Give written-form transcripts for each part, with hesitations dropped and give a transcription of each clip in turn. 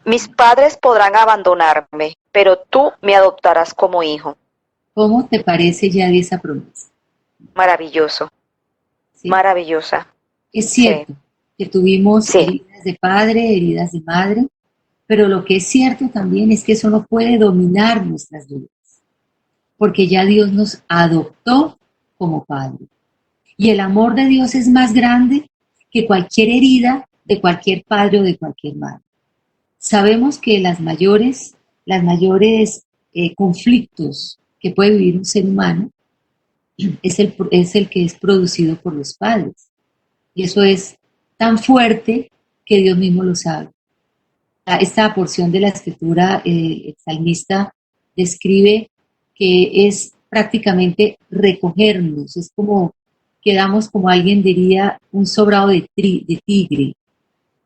Mis padres podrán abandonarme, pero tú me adoptarás como hijo. ¿Cómo te parece ya de esa promesa? Maravilloso, ¿Sí? maravillosa. Es Sí, cierto que tuvimos sí, heridas de padre, heridas de madre, pero lo que es cierto también es que eso no puede dominar nuestras vidas, porque ya Dios nos adoptó como padre. Y el amor de Dios es más grande que cualquier herida de cualquier padre o de cualquier madre. Sabemos que las mayores conflictos que puede vivir un ser humano es el que es producido por los padres. Y eso es tan fuerte que Dios mismo lo sabe. Esta porción de la escritura, el salmista describe que es prácticamente recogernos, es como quedamos, como alguien diría, un sobrado de tigre.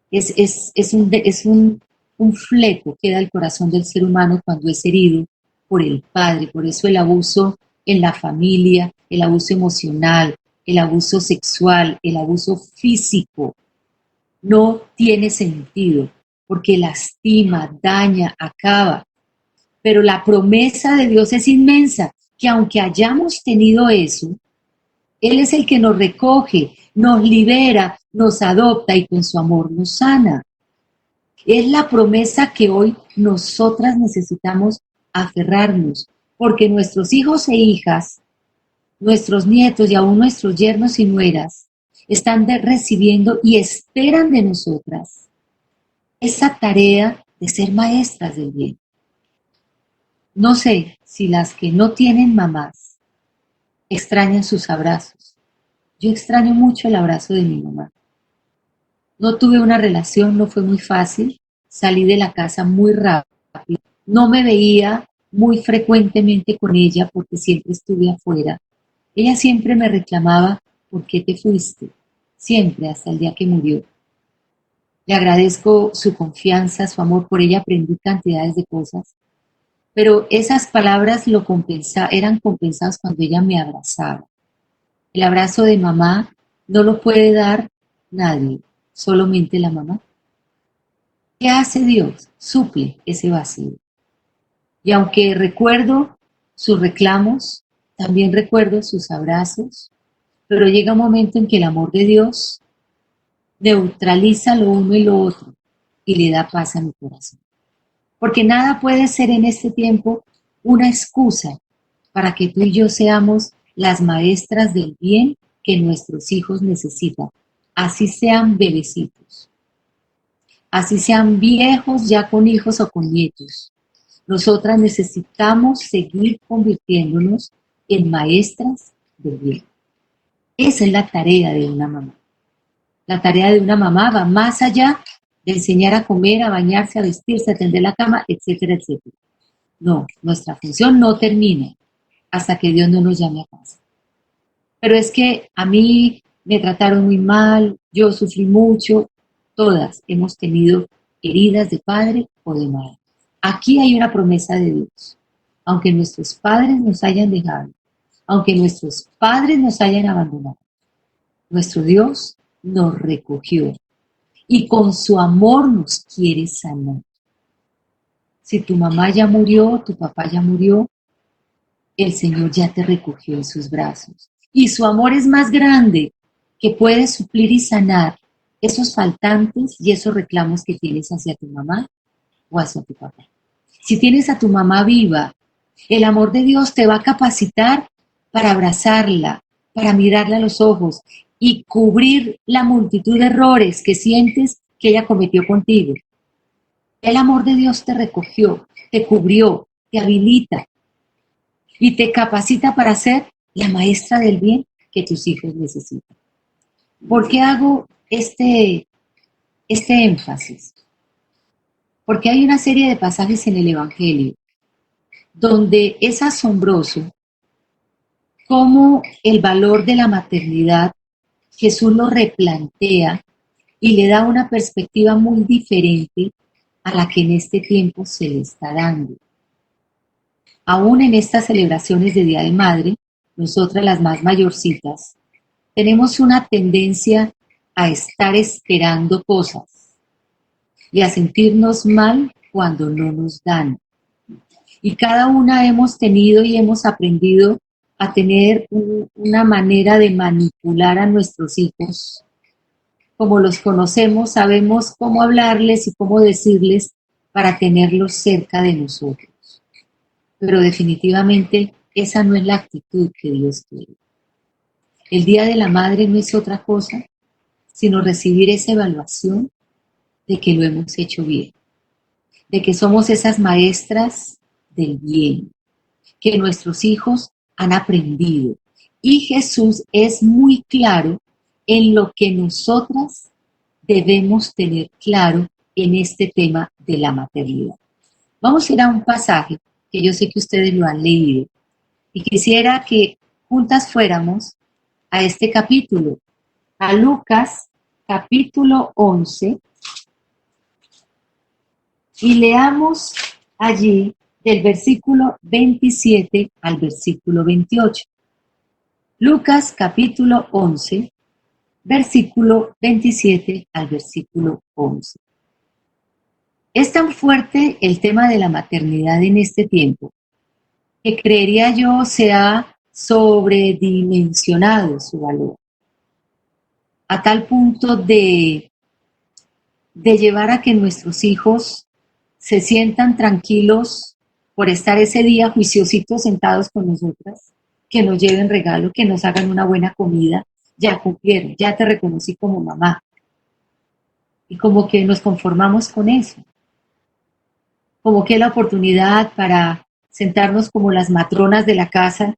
Es un fleco que da el corazón del ser humano cuando es herido por el padre. Por eso el abuso en la familia, el abuso emocional, el abuso sexual, el abuso físico, no tiene sentido, porque lastima, daña, acaba. Pero la promesa de Dios es inmensa, que aunque hayamos tenido eso, Él es el que nos recoge, nos libera, nos adopta y con su amor nos sana. Es la promesa que hoy nosotras necesitamos aferrarnos, porque nuestros hijos e hijas, nuestros nietos y aún nuestros yernos y nueras están recibiendo y esperan de nosotras esa tarea de ser maestras del bien. No sé si las que no tienen mamás extrañan sus abrazos. Yo extraño mucho el abrazo de mi mamá. No tuve una relación, no fue muy fácil. Salí de la casa muy rápido. No me veía muy frecuentemente con ella porque siempre estuve afuera. Ella siempre me reclamaba, ¿por qué te fuiste? Siempre, hasta el día que murió. Le agradezco su confianza, su amor por ella, aprendí cantidades de cosas, pero esas palabras eran compensadas cuando ella me abrazaba. El abrazo de mamá no lo puede dar nadie, solamente la mamá. ¿Qué hace Dios? Suple ese vacío. Y aunque recuerdo sus reclamos, también recuerdo sus abrazos, pero llega un momento en que el amor de Dios neutraliza lo uno y lo otro y le da paz a mi corazón. Porque nada puede ser en este tiempo una excusa para que tú y yo seamos las maestras del bien que nuestros hijos necesitan, así sean bebecitos, así sean viejos ya con hijos o con nietos. Nosotras necesitamos seguir convirtiéndonos en maestras del bien. Esa es la tarea de una mamá. La tarea de una mamá va más allá de enseñar a comer, a bañarse, a vestirse, a tender la cama, etcétera, etcétera. No, nuestra función no termina hasta que Dios no nos llame a casa. Pero es que a mí me trataron muy mal, yo sufrí mucho, todas hemos tenido heridas de padre o de madre. Aquí hay una promesa de Dios. Aunque nuestros padres nos hayan dejado, aunque nuestros padres nos hayan abandonado, nuestro Dios nos recogió y con su amor nos quiere sanar. Si tu mamá ya murió, tu papá ya murió, el Señor ya te recogió en sus brazos. Y su amor es más grande, que puede suplir y sanar esos faltantes y esos reclamos que tienes hacia tu mamá o hacia tu papá. Si tienes a tu mamá viva, el amor de Dios te va a capacitar para abrazarla, para mirarla a los ojos y cubrir la multitud de errores que sientes que ella cometió contigo. El amor de Dios te recogió, te cubrió, te habilita y te capacita para ser la maestra del bien que tus hijos necesitan. ¿Por qué hago este énfasis? Porque hay una serie de pasajes en el Evangelio donde es asombroso cómo el valor de la maternidad Jesús lo replantea y le da una perspectiva muy diferente a la que en este tiempo se le está dando. Aún en estas celebraciones de Día de Madre, nosotras las más mayorcitas, tenemos una tendencia a estar esperando cosas. y a sentirnos mal cuando no nos dan. Y cada una hemos tenido y hemos aprendido a tener una manera de manipular a nuestros hijos. Como los conocemos, sabemos cómo hablarles y cómo decirles para tenerlos cerca de nosotros. Pero definitivamente esa no es la actitud que Dios quiere. El Día de la Madre no es otra cosa sino recibir esa evaluación de que lo hemos hecho bien, de que somos esas maestras del bien, que nuestros hijos han aprendido. Y Jesús es muy claro en lo que nosotras debemos tener claro en este tema de la maternidad. Vamos a ir a un pasaje que yo sé que ustedes lo han leído y quisiera que juntas fuéramos a este capítulo, a Lucas capítulo 11, y leamos allí del versículo 27 al versículo 28. Lucas capítulo 11, versículo 27 al versículo 11. Es tan fuerte el tema de la maternidad en este tiempo que creería yo se ha sobredimensionado su valor, a tal punto de llevar a que nuestros hijos se sientan tranquilos por estar ese día juiciositos sentados con nosotras, que nos lleven regalo, que nos hagan una buena comida, ya cumplieron, ya te reconocí como mamá. Y como que nos conformamos con eso, como que es la oportunidad para sentarnos como las matronas de la casa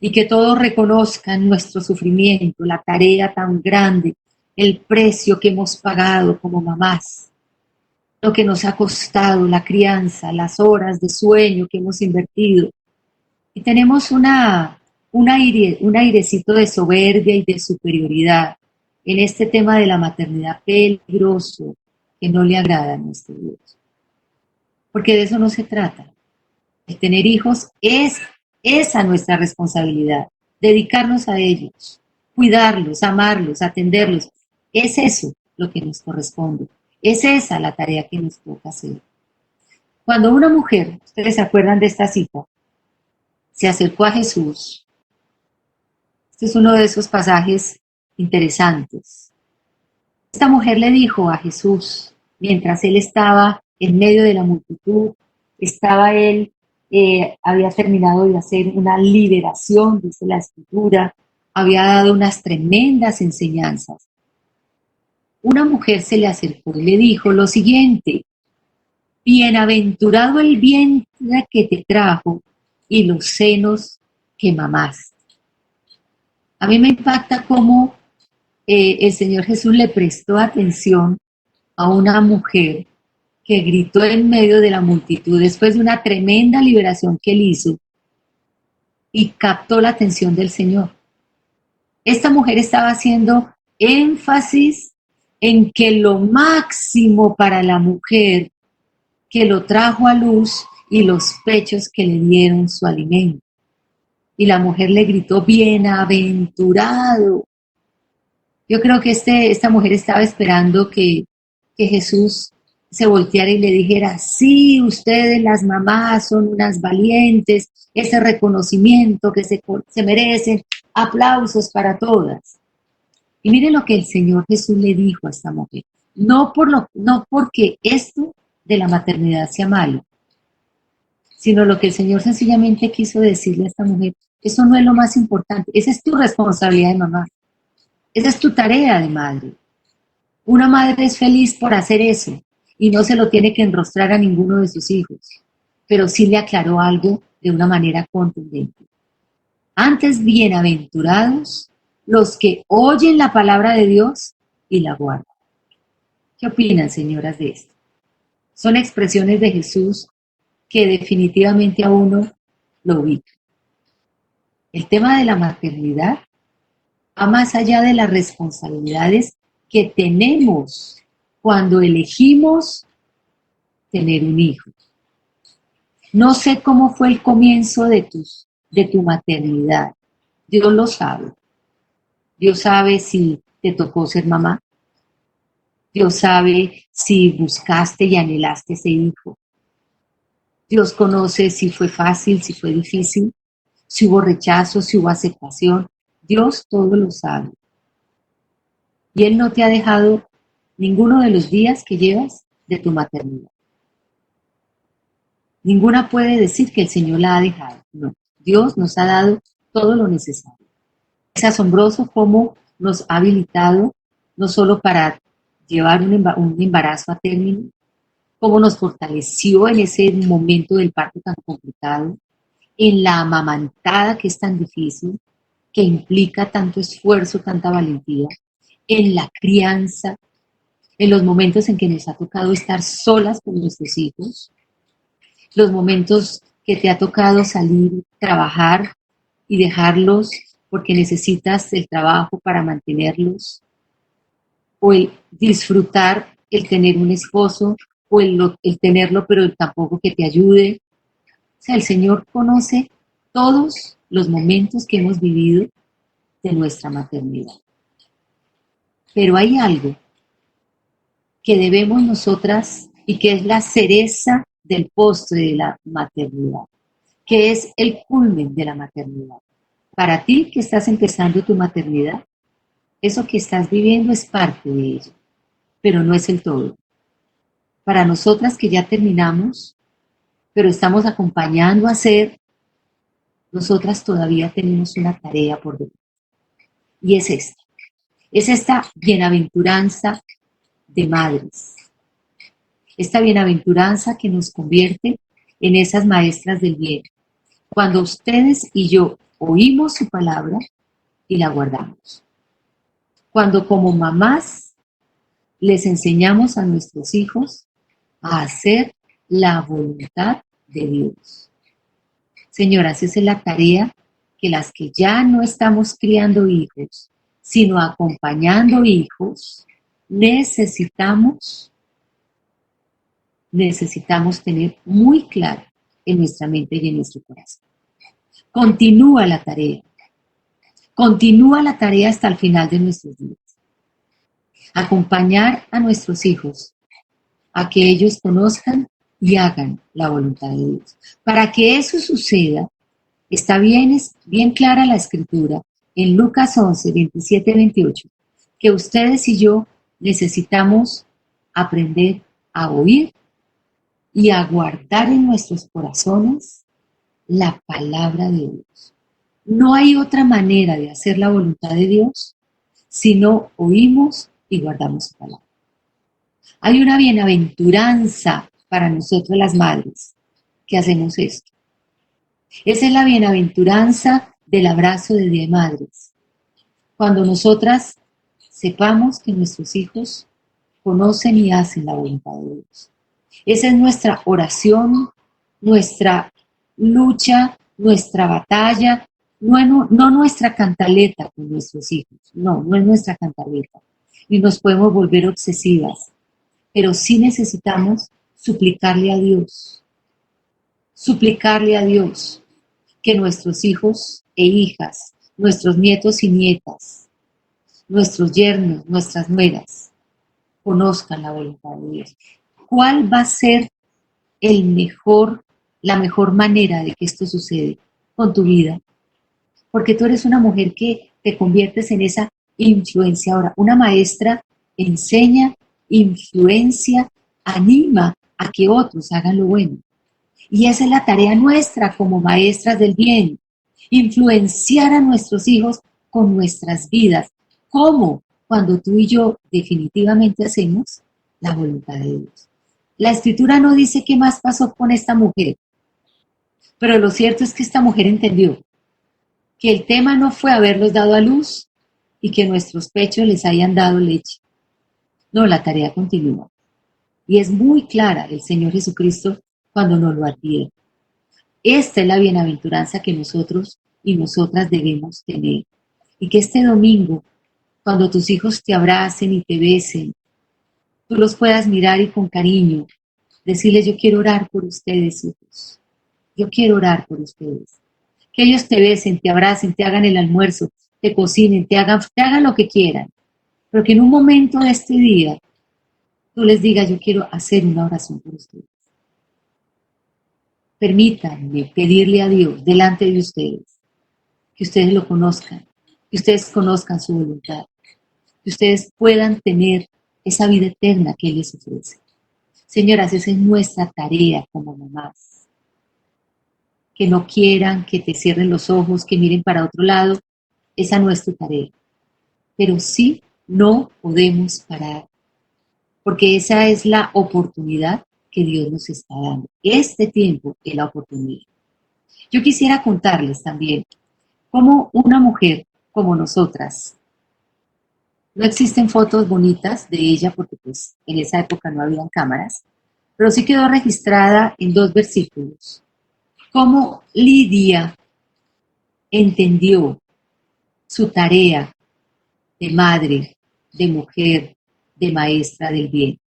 y que todos reconozcan nuestro sufrimiento, la tarea tan grande, el precio que hemos pagado como mamás, lo que nos ha costado la crianza, las horas de sueño que hemos invertido. Y tenemos un airecito de soberbia y de superioridad en este tema de la maternidad peligroso que no le agrada a nuestro Dios. Porque de eso no se trata. El tener hijos es esa nuestra responsabilidad, dedicarnos a ellos, cuidarlos, amarlos, atenderlos. Es eso lo que nos corresponde. Es esa la tarea que nos toca hacer. Cuando una mujer, ustedes se acuerdan de esta cita, se acercó a Jesús, este es uno de esos pasajes interesantes. Esta mujer le dijo a Jesús, mientras él estaba en medio de la multitud, estaba él, había terminado de hacer una liberación, dice la Escritura, había dado unas tremendas enseñanzas. Una mujer se le acercó y le dijo lo siguiente: bienaventurado el vientre que te trajo y los senos que mamaste. A mí me impacta cómo el Señor Jesús le prestó atención a una mujer que gritó en medio de la multitud después de una tremenda liberación que él hizo y captó la atención del Señor. Esta mujer estaba haciendo énfasis en que lo máximo para la mujer que lo trajo a luz y los pechos que le dieron su alimento. Y la mujer le gritó, bienaventurado. Yo creo que esta mujer estaba esperando que Jesús se volteara y le dijera, sí, ustedes las mamás son unas valientes, ese reconocimiento que se merecen, aplausos para todas. Y miren lo que el Señor Jesús le dijo a esta mujer, no porque esto de la maternidad sea malo, sino lo que el Señor sencillamente quiso decirle a esta mujer, eso no es lo más importante, esa es tu responsabilidad de mamá, esa es tu tarea de madre. Una madre es feliz por hacer eso y no se lo tiene que enrostrar a ninguno de sus hijos, pero sí le aclaró algo de una manera contundente. Antes, bienaventurados los que oyen la palabra de Dios y la guardan. ¿Qué opinan, señoras, de esto? Son expresiones de Jesús que definitivamente a uno lo ubica. El tema de la maternidad va más allá de las responsabilidades que tenemos cuando elegimos tener un hijo. No sé cómo fue el comienzo de tu maternidad. Dios lo sabe. Dios sabe si te tocó ser mamá. Dios sabe si buscaste y anhelaste ese hijo. Dios conoce si fue fácil, si fue difícil, si hubo rechazo, si hubo aceptación. Dios todo lo sabe. Y Él no te ha dejado ninguno de los días que llevas de tu maternidad. Ninguna puede decir que el Señor la ha dejado. No, Dios nos ha dado todo lo necesario. Es asombroso cómo nos ha habilitado no solo para llevar un embarazo a término, cómo nos fortaleció en ese momento del parto tan complicado, en la amamantada que es tan difícil, que implica tanto esfuerzo, tanta valentía, en la crianza, en los momentos en que nos ha tocado estar solas con nuestros hijos, los momentos que te ha tocado salir, trabajar y dejarlos porque necesitas el trabajo para mantenerlos, o el disfrutar el tener un esposo, o el tenerlo pero tampoco que te ayude. O sea, el Señor conoce todos los momentos que hemos vivido de nuestra maternidad. Pero hay algo que debemos nosotras y que es la cereza del postre de la maternidad, que es el culmen de la maternidad. Para ti que estás empezando tu maternidad, eso que estás viviendo es parte de ello, pero no es el todo. Para nosotras que ya terminamos, pero estamos acompañando a hacer, nosotras todavía tenemos una tarea por delante. Y es esta bienaventuranza de madres. Esta bienaventuranza que nos convierte en esas maestras del bien. Cuando ustedes y yo oímos su palabra y la guardamos. Cuando como mamás les enseñamos a nuestros hijos a hacer la voluntad de Dios. Señoras, esa es la tarea que las que ya no estamos criando hijos, sino acompañando hijos, necesitamos tener muy claro en nuestra mente y en nuestro corazón. Continúa la tarea hasta el final de nuestros días. Acompañar a nuestros hijos a que ellos conozcan y hagan la voluntad de Dios. Para que eso suceda, está bien clara la escritura en Lucas 11, 27, 28, que ustedes y yo necesitamos aprender a oír y a guardar en nuestros corazones la palabra de Dios. No hay otra manera de hacer la voluntad de Dios si no oímos y guardamos su palabra. Hay una bienaventuranza para nosotros las madres que hacemos esto. Esa es la bienaventuranza del abrazo de Día de Madres. Cuando nosotras sepamos que nuestros hijos conocen y hacen la voluntad de Dios. Esa es nuestra oración, nuestra lucha, nuestra batalla, no nuestra cantaleta con nuestros hijos, no es nuestra cantaleta. Y nos podemos volver obsesivas, pero sí necesitamos suplicarle a Dios que nuestros hijos e hijas, nuestros nietos y nietas, nuestros yernos, nuestras nueras, conozcan la voluntad de Dios. ¿Cuál va a ser la mejor manera de que esto sucede con tu vida? Porque tú eres una mujer que te conviertes en esa influenciadora. Una maestra enseña, influencia, anima a que otros hagan lo bueno. Y esa es la tarea nuestra como maestras del bien, influenciar a nuestros hijos con nuestras vidas. ¿Cómo? Cuando tú y yo definitivamente hacemos la voluntad de Dios. La escritura no dice qué más pasó con esta mujer, pero lo cierto es que esta mujer entendió que el tema no fue haberlos dado a luz y que nuestros pechos les hayan dado leche. No, la tarea continúa. Y es muy clara el Señor Jesucristo cuando nos lo advierte. Esta es la bienaventuranza que nosotros y nosotras debemos tener. Y que este domingo, cuando tus hijos te abracen y te besen, tú los puedas mirar y con cariño decirles: yo quiero orar por ustedes, hijos. Yo quiero orar por ustedes. Que ellos te besen, te abracen, te hagan el almuerzo, te cocinen, te hagan lo que quieran. Pero que en un momento de este día tú les digas, yo quiero hacer una oración por ustedes. Permítanme pedirle a Dios delante de ustedes, que ustedes lo conozcan, que ustedes conozcan su voluntad, que ustedes puedan tener esa vida eterna que Él les ofrece. Señoras, esa es nuestra tarea como mamás. Que no quieran, que te cierren los ojos, que miren para otro lado, esa no es tu tarea. Pero sí no podemos parar, porque esa es la oportunidad que Dios nos está dando. Este tiempo es la oportunidad. Yo quisiera contarles también cómo una mujer como nosotras, no existen fotos bonitas de ella porque pues en esa época no habían cámaras, pero sí quedó registrada en 2 versículos, cómo Lidia entendió su tarea de madre, de mujer, de maestra del bien.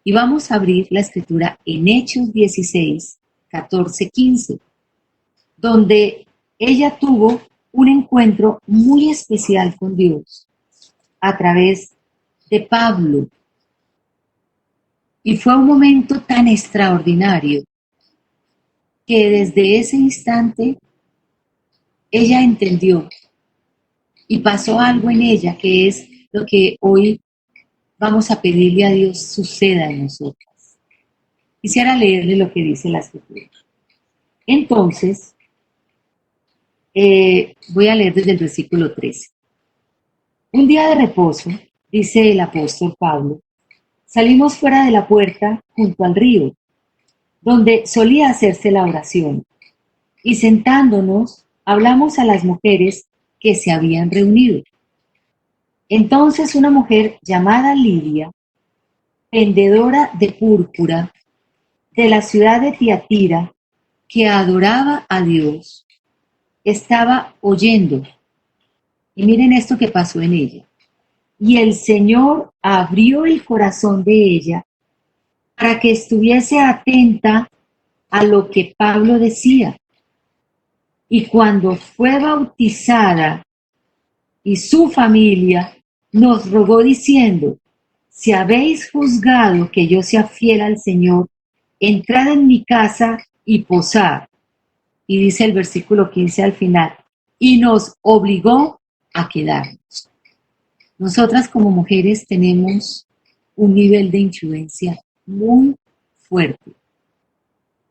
Y vamos a abrir la escritura en Hechos 16, 14, 15, donde ella tuvo un encuentro muy especial con Dios a través de Pablo. Y fue un momento tan extraordinario que desde ese instante ella entendió y pasó algo en ella que es lo que hoy vamos a pedirle a Dios suceda en nosotras. Quisiera leerle lo que dice la escritura. Entonces, voy a leer desde el versículo 13. Un día de reposo, dice el apóstol Pablo, salimos fuera de la puerta junto al río, donde solía hacerse la oración, y sentándonos hablamos a las mujeres que se habían reunido. Entonces una mujer llamada Lidia, vendedora de púrpura de la ciudad de Tiatira, que adoraba a Dios, estaba oyendo. Y miren esto que pasó en ella. Y el Señor abrió el corazón de ella para que estuviese atenta a lo que Pablo decía. Y cuando fue bautizada y su familia, nos rogó diciendo, si habéis juzgado que yo sea fiel al Señor, entrad en mi casa y posad. Y dice el versículo 15 al final, y nos obligó a quedarnos. Nosotras como mujeres tenemos un nivel de influencia muy fuerte.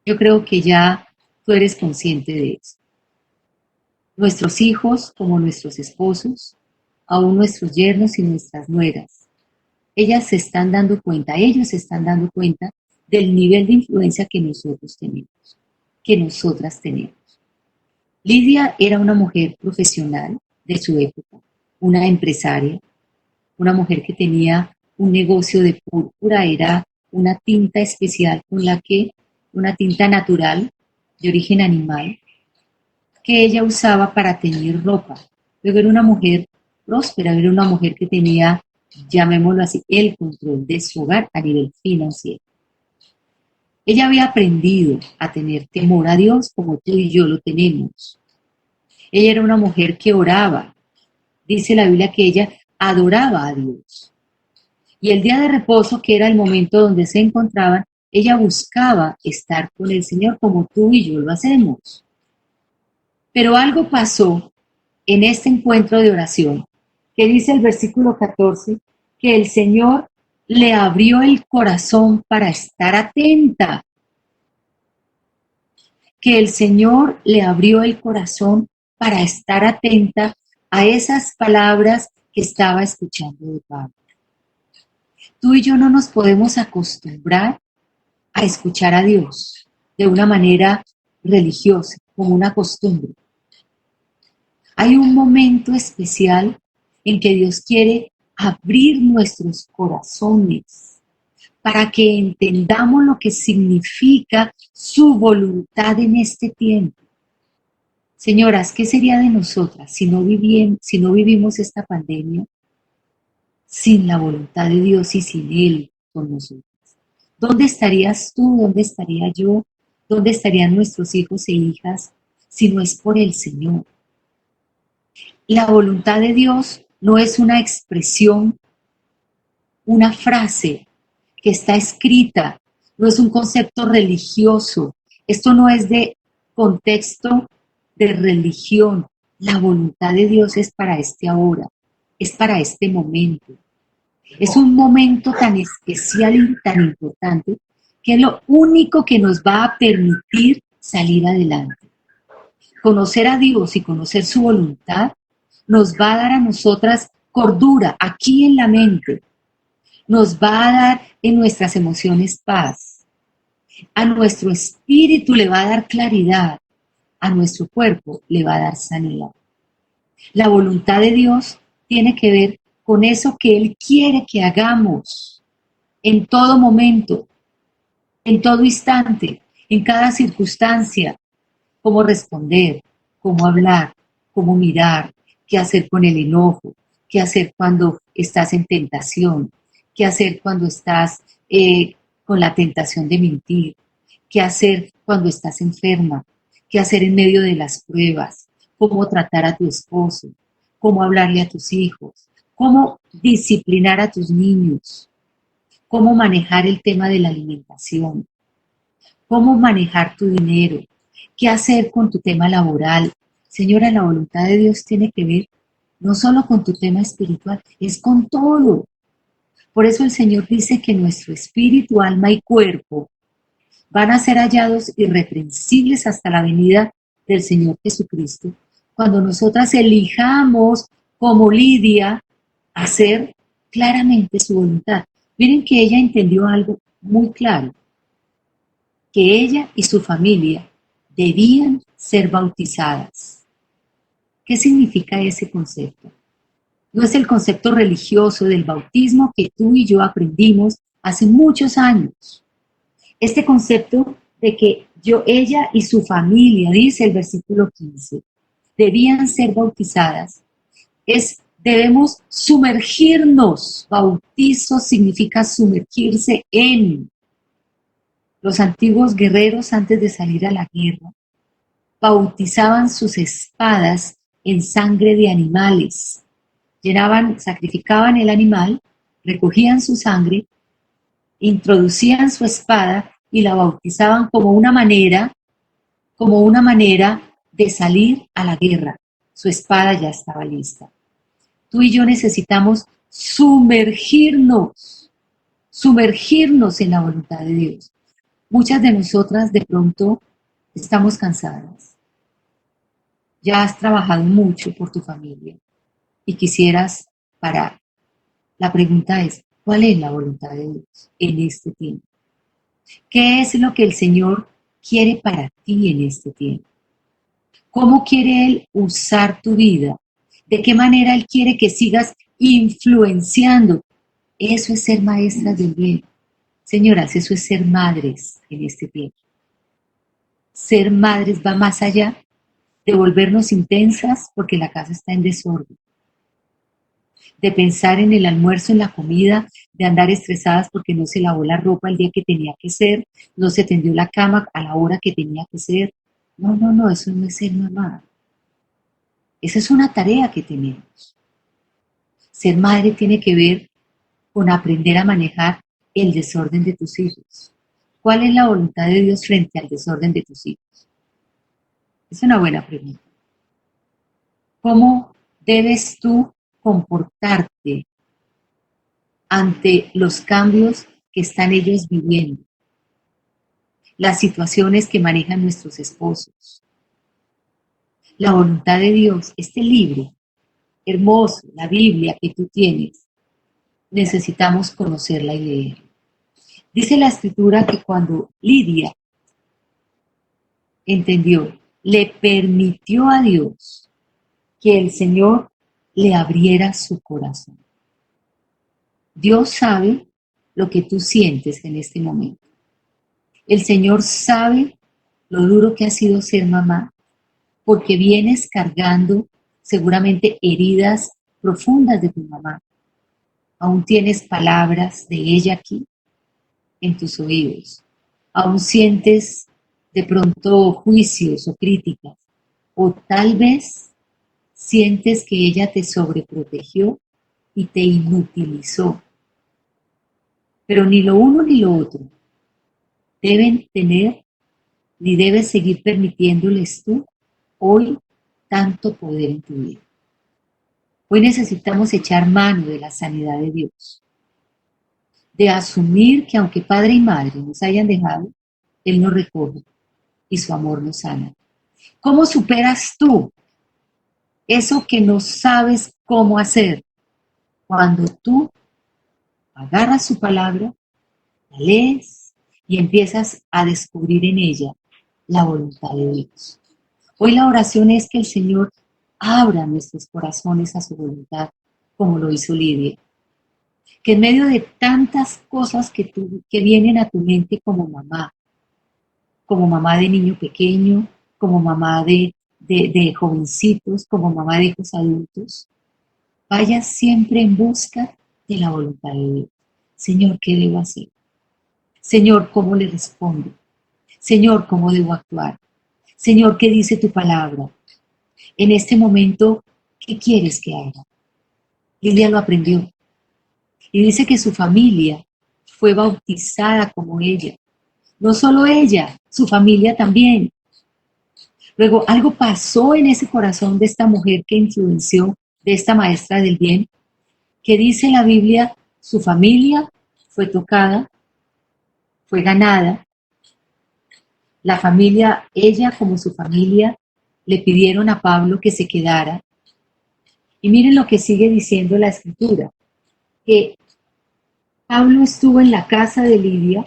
Yo creo que ya tú eres consciente de eso. Nuestros hijos, como nuestros esposos, aún nuestros yernos y nuestras nueras, ellos se están dando cuenta del nivel de influencia que nosotros tenemos, que nosotras tenemos. Lidia era una mujer profesional de su época, una empresaria, una mujer que tenía un negocio de púrpura, era una tinta especial una tinta natural de origen animal, que ella usaba para teñir ropa. Luego era una mujer próspera, era una mujer que tenía, llamémoslo así, el control de su hogar a nivel financiero. Ella había aprendido a tener temor a Dios como tú y yo lo tenemos. Ella era una mujer que oraba. Dice la Biblia que ella adoraba a Dios. Y el día de reposo, que era el momento donde se encontraban, ella buscaba estar con el Señor como tú y yo lo hacemos. Pero algo pasó en este encuentro de oración, que dice el versículo 14, que el Señor le abrió el corazón para estar atenta. Que el Señor le abrió el corazón para estar atenta a esas palabras que estaba escuchando de Pablo. Tú y yo no nos podemos acostumbrar a escuchar a Dios de una manera religiosa, como una costumbre. Hay un momento especial en que Dios quiere abrir nuestros corazones para que entendamos lo que significa su voluntad en este tiempo. Señoras, ¿qué sería de nosotras si no vivimos esta pandemia sin la voluntad de Dios y sin Él con nosotros? ¿Dónde estarías tú? ¿Dónde estaría yo? ¿Dónde estarían nuestros hijos e hijas si no es por el Señor? La voluntad de Dios no es una expresión, una frase que está escrita, no es un concepto religioso, esto no es de contexto de religión. La voluntad de Dios es para este ahora, es para este momento. Es un momento tan especial y tan importante que es lo único que nos va a permitir salir adelante. Conocer a Dios y conocer su voluntad nos va a dar a nosotras cordura aquí en la mente, nos va a dar en nuestras emociones paz, a nuestro espíritu le va a dar claridad, a nuestro cuerpo le va a dar sanidad. La voluntad de Dios tiene que ver con eso que Él quiere que hagamos en todo momento, en todo instante, en cada circunstancia, cómo responder, cómo hablar, cómo mirar, qué hacer con el enojo, qué hacer cuando estás en tentación, qué hacer cuando estás con la tentación de mentir, qué hacer cuando estás enferma, qué hacer en medio de las pruebas, cómo tratar a tu esposo, cómo hablarle a tus hijos, cómo disciplinar a tus niños, cómo manejar el tema de la alimentación, cómo manejar tu dinero, qué hacer con tu tema laboral. Señora, la voluntad de Dios tiene que ver no solo con tu tema espiritual, es con todo. Por eso el Señor dice que nuestro espíritu, alma y cuerpo van a ser hallados irreprensibles hasta la venida del Señor Jesucristo, cuando nosotras elijamos como Lidia hacer claramente su voluntad. Miren que ella entendió algo muy claro, que ella y su familia debían ser bautizadas. ¿Qué significa ese concepto? No es el concepto religioso del bautismo que tú y yo aprendimos hace muchos años. Este concepto de que ella y su familia, dice el versículo 15, debían ser bautizadas, debemos sumergirnos. Bautizo significa sumergirse en. Los antiguos guerreros, antes de salir a la guerra, bautizaban sus espadas en sangre de animales. Sacrificaban el animal, recogían su sangre, introducían su espada y la bautizaban como una manera de salir a la guerra. Su espada ya estaba lista. Tú y yo necesitamos sumergirnos en la voluntad de Dios. Muchas de nosotras de pronto estamos cansadas. Ya has trabajado mucho por tu familia y quisieras parar. La pregunta es, ¿cuál es la voluntad de Dios en este tiempo? ¿Qué es lo que el Señor quiere para ti en este tiempo? ¿Cómo quiere Él usar tu vida? ¿De qué manera Él quiere que sigas influenciando? Eso es ser maestras del bien. Señoras, eso es ser madres en este tiempo. Ser madres va más allá de volvernos intensas porque la casa está en desorden, de pensar en el almuerzo, en la comida, de andar estresadas porque no se lavó la ropa el día que tenía que ser, no se tendió la cama a la hora que tenía que ser. No, eso no es ser mamá. Esa es una tarea que tenemos. Ser madre tiene que ver con aprender a manejar el desorden de tus hijos. ¿Cuál es la voluntad de Dios frente al desorden de tus hijos? Es una buena pregunta. ¿Cómo debes tú comportarte ante los cambios que están ellos viviendo? Las situaciones que manejan nuestros esposos. La voluntad de Dios, este libro hermoso, la Biblia que tú tienes, necesitamos conocerla y leerla. Dice la escritura que cuando Lidia entendió, le permitió a Dios que el Señor le abriera su corazón. Dios sabe lo que tú sientes en este momento. El Señor sabe lo duro que ha sido ser mamá, porque vienes cargando seguramente heridas profundas de tu mamá. Aún tienes palabras de ella aquí en tus oídos. Aún sientes de pronto juicios o críticas. O tal vez sientes que ella te sobreprotegió y te inutilizó. Pero ni lo uno ni lo otro deben tener, ni debes seguir permitiéndoles tú hoy tanto poder en tu vida. Hoy necesitamos echar mano de la sanidad de Dios, de asumir que aunque padre y madre nos hayan dejado, Él nos recoge y su amor nos sana. ¿Cómo superas tú eso que no sabes cómo hacer? Cuando tú agarras su palabra, la lees y empiezas a descubrir en ella la voluntad de Dios. Hoy la oración es que el Señor abra nuestros corazones a su voluntad, como lo hizo Lidia. Que en medio de tantas cosas que vienen a tu mente como mamá de niño pequeño, como mamá de jovencitos, como mamá de hijos adultos, vayas siempre en busca de la voluntad de Dios. Señor, ¿qué debo hacer? Señor, ¿cómo le respondo? Señor, ¿cómo debo actuar? Señor, ¿qué dice tu palabra? En este momento, ¿qué quieres que haga? Lidia lo aprendió. Y dice que su familia fue bautizada como ella. No solo ella, su familia también. Luego, algo pasó en ese corazón de esta mujer que influenció, de esta maestra del bien, que dice la Biblia, su familia fue tocada, fue ganada. La familia, ella como su familia, le pidieron a Pablo que se quedara. Y miren lo que sigue diciendo la escritura, que Pablo estuvo en la casa de Lidia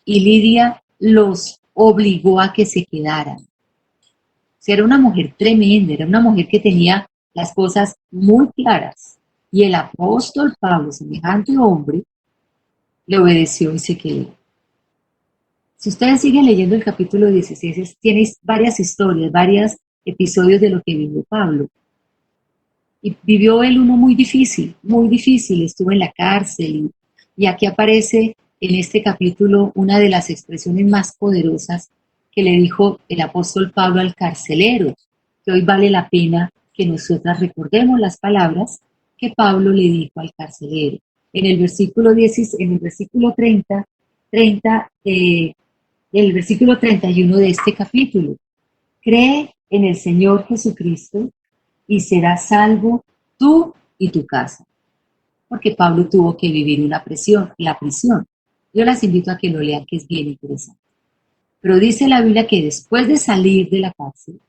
y Lidia los obligó a que se quedaran. O sea, era una mujer tremenda, era una mujer que tenía las cosas muy claras. Y el apóstol Pablo, semejante hombre, le obedeció y se quedó. Si ustedes siguen leyendo el capítulo 16, tienes varias historias, varios episodios de lo que vivió Pablo. Y vivió él uno muy difícil, estuvo en la cárcel y aquí aparece en este capítulo una de las expresiones más poderosas que le dijo el apóstol Pablo al carcelero, que hoy vale la pena que nosotras recordemos las palabras que Pablo le dijo al carcelero. En el versículo 10, en el versículo 30 el versículo 31 de este capítulo. Cree en el Señor Jesucristo y serás salvo tú y tu casa. Porque Pablo tuvo que vivir la prisión. Yo las invito a que lo lean, que es bien interesante. Pero dice la Biblia que después de salir de la cárcel,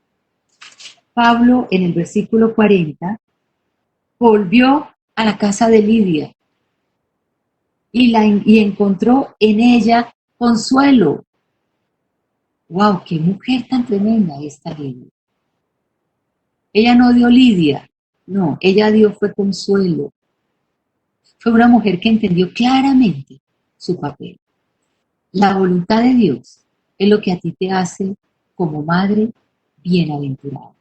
Pablo en el versículo 40 volvió a la casa de Lidia y encontró en ella consuelo. ¡Wow! ¡Qué mujer tan tremenda esta Lidia! Ella no dio Lidia, no, ella dio fue consuelo. Fue una mujer que entendió claramente su papel. La voluntad de Dios es lo que a ti te hace como madre bienaventurada.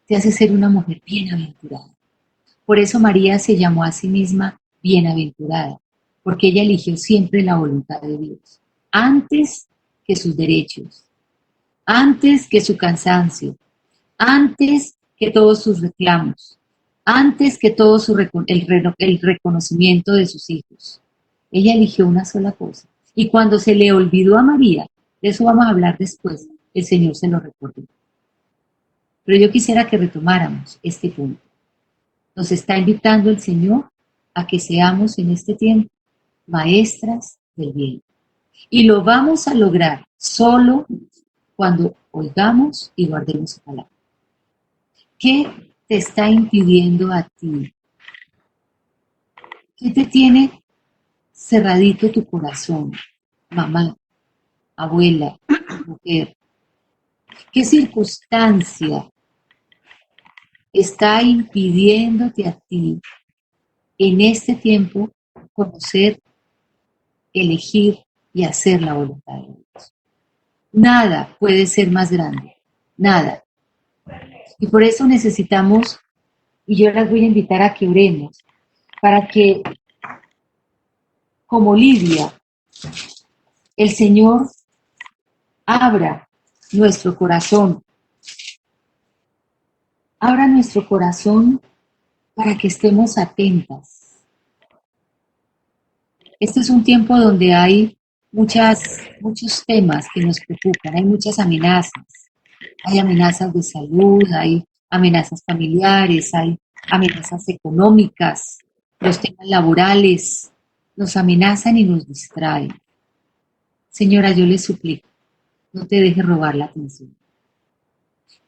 Te hace ser una mujer bienaventurada. Por eso María se llamó a sí misma bienaventurada, porque ella eligió siempre la voluntad de Dios, antes que sus derechos, antes que su cansancio, antes que todos sus reclamos, antes que todo el reconocimiento de sus hijos. Ella eligió una sola cosa. Y cuando se le olvidó a María, de eso vamos a hablar después, el Señor se lo recordó. Pero yo quisiera que retomáramos este punto. Nos está invitando el Señor a que seamos en este tiempo maestras del bien. Y lo vamos a lograr solo cuando oigamos y guardemos su palabra. ¿Qué te está impidiendo a ti? ¿Qué te tiene cerradito tu corazón? Mamá, abuela, mujer. ¿Qué circunstancia está impidiéndote a ti en este tiempo conocer, elegir y hacer la voluntad de Dios? Nada puede ser más grande, nada. Y por eso necesitamos, y yo las voy a invitar a que oremos, para que, como Lidia, el Señor abra nuestro corazón, abra nuestro corazón para que estemos atentas, Este es un tiempo donde hay muchos temas que nos preocupan, hay muchas amenazas. Hay amenazas de salud, hay amenazas familiares, hay amenazas económicas, los temas laborales nos amenazan y nos distraen. Señora, yo le suplico, no te dejes robar la atención.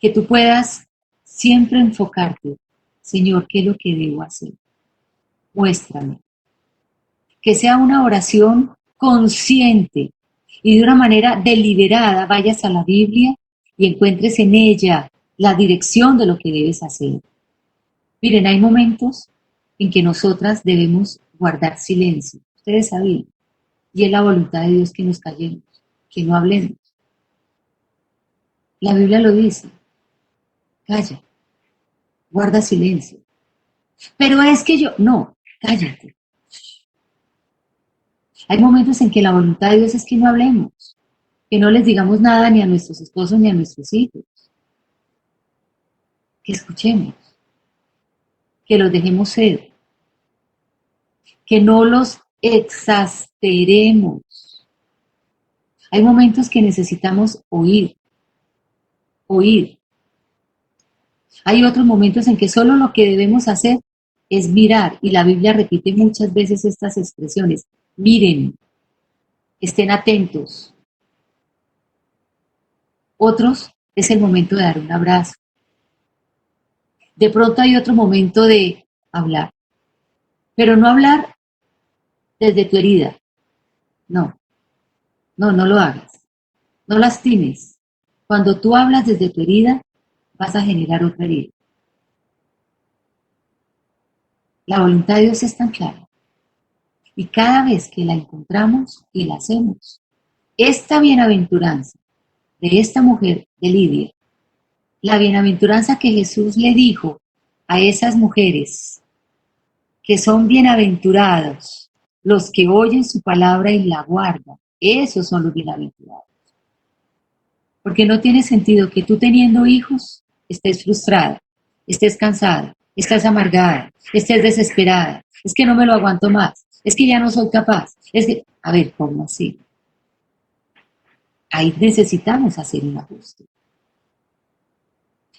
Que tú puedas siempre enfocarte, Señor, ¿qué es lo que debo hacer? Muéstrame. Que sea una oración consciente y de una manera deliberada vayas a la Biblia y encuentres en ella la dirección de lo que debes hacer. Miren, hay momentos en que nosotras debemos guardar silencio. Ustedes saben, y es la voluntad de Dios que nos callemos, que no hablemos. La Biblia lo dice, calla, guarda silencio. Pero es que no, cállate. Hay momentos en que la voluntad de Dios es que no hablemos, que no les digamos nada ni a nuestros esposos ni a nuestros hijos, que escuchemos, que los dejemos ser, que no los exasperemos. Hay momentos que necesitamos oír. Hay otros momentos en que solo lo que debemos hacer es mirar, y la Biblia repite muchas veces estas expresiones. Miren, estén atentos. Otros es el momento de dar un abrazo. De pronto hay otro momento de hablar, pero no hablar desde tu herida. No, no lo hagas. No lastimes. Cuando tú hablas desde tu herida, vas a generar otra herida. La voluntad de Dios es tan clara. Y cada vez que la encontramos y la hacemos, esta bienaventuranza de esta mujer de Lidia, la bienaventuranza que Jesús le dijo a esas mujeres, que son bienaventurados los que oyen su palabra y la guardan, esos son los bienaventurados. Porque no tiene sentido que tú teniendo hijos estés frustrada, estés cansada, estés amargada, estés desesperada, es que no me lo aguanto más, es que ya no soy capaz, es que, a ver, ¿cómo así? Ahí necesitamos hacer un ajuste.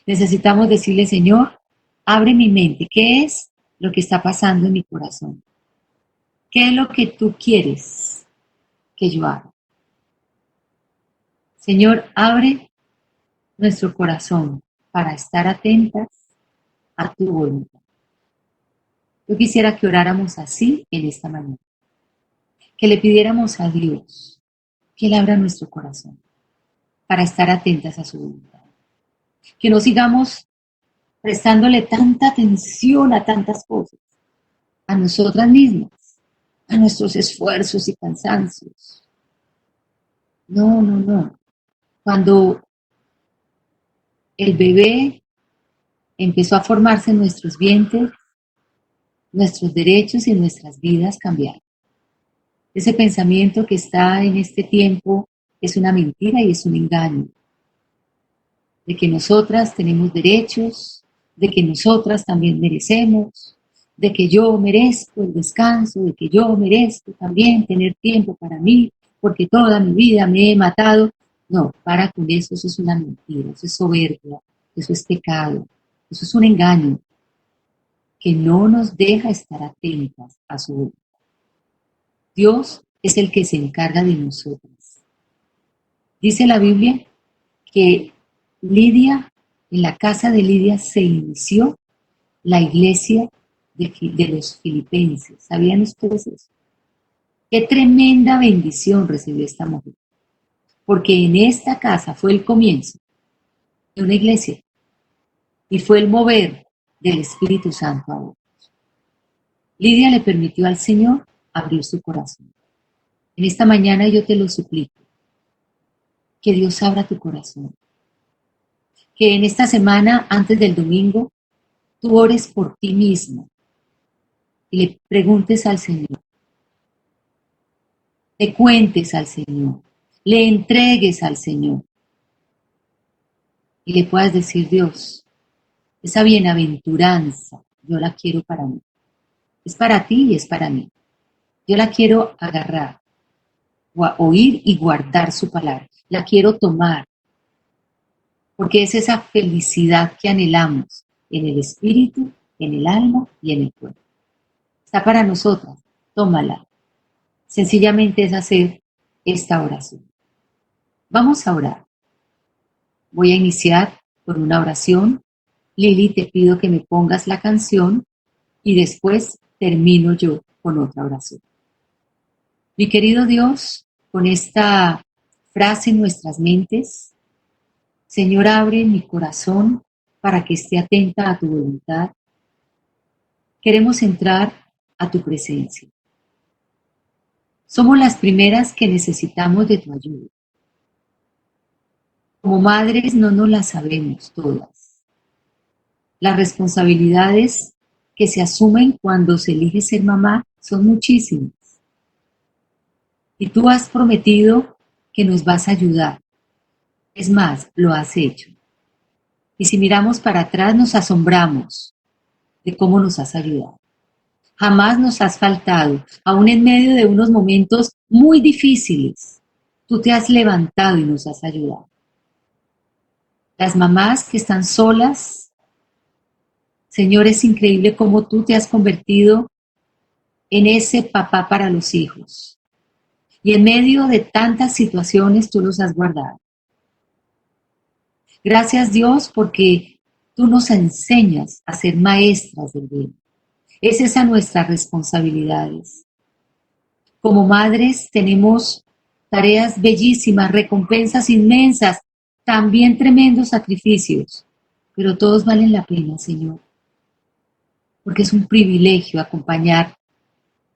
Necesitamos decirle, Señor, abre mi mente, ¿qué es lo que está pasando en mi corazón? ¿Qué es lo que tú quieres que yo haga? Señor, abre nuestro corazón para estar atentas a tu voluntad. Yo quisiera que oráramos así en esta mañana, que le pidiéramos a Dios que Él abra nuestro corazón para estar atentas a su voluntad. Que no sigamos prestándole tanta atención a tantas cosas, a nosotras mismas, a nuestros esfuerzos y cansancios. No. Cuando el bebé empezó a formarse en nuestros vientres, nuestros derechos y nuestras vidas cambiaron. Ese pensamiento que está en este tiempo es una mentira y es un engaño. De que nosotras tenemos derechos, de que nosotras también merecemos, de que yo merezco el descanso, de que yo merezco también tener tiempo para mí, porque toda mi vida me he matado. No, para con eso es una mentira, eso es soberbia, eso es pecado, eso es un engaño que no nos deja estar atentas a su voluntad. Dios es el que se encarga de nosotras. Dice la Biblia que Lidia, en la casa de Lidia se inició la iglesia de los filipenses. ¿Sabían ustedes eso? Qué tremenda bendición recibió esta mujer. Porque en esta casa fue el comienzo de una iglesia y fue el mover del Espíritu Santo a otros. Lidia le permitió al Señor abrir su corazón. En esta mañana yo te lo suplico, que Dios abra tu corazón. Que en esta semana, antes del domingo, tú ores por ti mismo y le preguntes al Señor, le cuentes al Señor, le entregues al Señor y le puedas decir, Dios, esa bienaventuranza yo la quiero para mí. Es para ti y es para mí. Yo la quiero agarrar, oír y guardar su palabra. La quiero tomar, porque es esa felicidad que anhelamos en el espíritu, en el alma y en el cuerpo. Está para nosotras, tómala. Sencillamente es hacer esta oración. Vamos a orar. Voy a iniciar por una oración. Lili, te pido que me pongas la canción y después termino yo con otra oración. Mi querido Dios, con esta frase en nuestras mentes, Señor, abre mi corazón para que esté atenta a tu voluntad. Queremos entrar a tu presencia. Somos las primeras que necesitamos de tu ayuda. Como madres no nos las sabemos todas. Las responsabilidades que se asumen cuando se elige ser mamá son muchísimas. Y tú has prometido que nos vas a ayudar. Es más, lo has hecho. Y si miramos para atrás nos asombramos de cómo nos has ayudado. Jamás nos has faltado, aún en medio de unos momentos muy difíciles. Tú te has levantado y nos has ayudado. Las mamás que están solas, Señor, es increíble cómo tú te has convertido en ese papá para los hijos. Y en medio de tantas situaciones tú los has guardado. Gracias Dios porque tú nos enseñas a ser maestras del bien. Es esa nuestras responsabilidades. Como madres tenemos tareas bellísimas, recompensas inmensas, también tremendos sacrificios, pero todos valen la pena, Señor, porque es un privilegio acompañar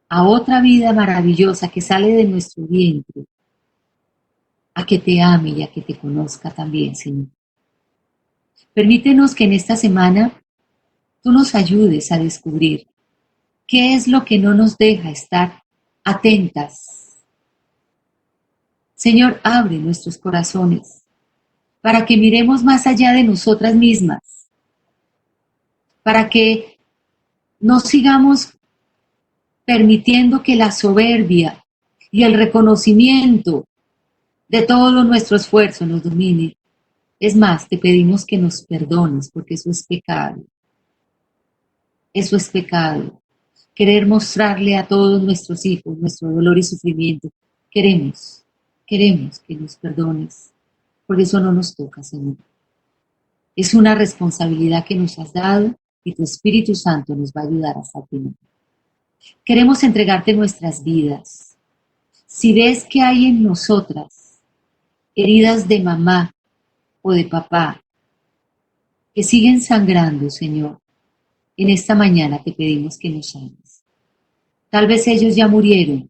a otra vida maravillosa que sale de nuestro vientre, a que te ame y a que te conozca también, Señor. Permítenos que en esta semana tú nos ayudes a descubrir qué es lo que no nos deja estar atentas. Señor, abre nuestros corazones para que miremos más allá de nosotras mismas, para que no sigamos permitiendo que la soberbia y el reconocimiento de todo nuestro esfuerzo nos domine. Es más, te pedimos que nos perdones porque eso es pecado. Eso es pecado. Querer mostrarle a todos nuestros hijos nuestro dolor y sufrimiento. Queremos que nos perdones, porque eso no nos toca, Señor. Es una responsabilidad que nos has dado y tu Espíritu Santo nos va a ayudar hasta el final. Queremos entregarte nuestras vidas. Si ves que hay en nosotras heridas de mamá o de papá que siguen sangrando, Señor, en esta mañana te pedimos que nos sanes. Tal vez ellos ya murieron,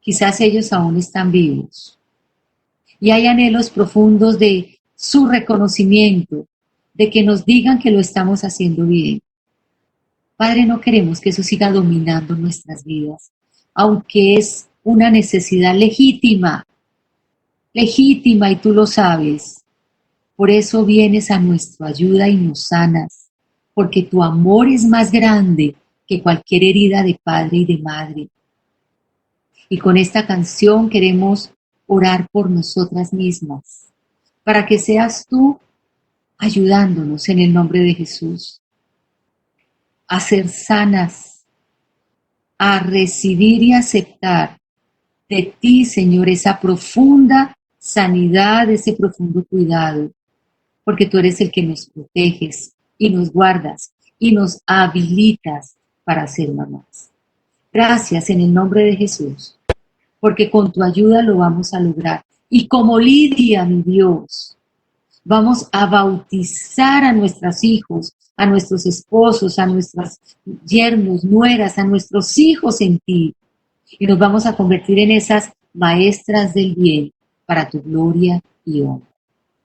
quizás ellos aún están vivos. Y hay anhelos profundos de su reconocimiento, de que nos digan que lo estamos haciendo bien. Padre, no queremos que eso siga dominando nuestras vidas, aunque es una necesidad legítima y tú lo sabes. Por eso vienes a nuestra ayuda y nos sanas, porque tu amor es más grande que cualquier herida de padre y de madre. Y con esta canción queremos orar por nosotras mismas, para que seas tú ayudándonos en el nombre de Jesús a ser sanas, a recibir y aceptar de ti, Señor, esa profunda sanidad, ese profundo cuidado, porque tú eres el que nos proteges y nos guardas y nos habilitas para ser mamás. Gracias en el nombre de Jesús, porque con tu ayuda lo vamos a lograr. Y como Lidia, mi Dios, vamos a bautizar a nuestros hijos, a nuestros esposos, a nuestros yernos, nueras, a nuestros hijos en ti. Y nos vamos a convertir en esas maestras del bien para tu gloria y honra.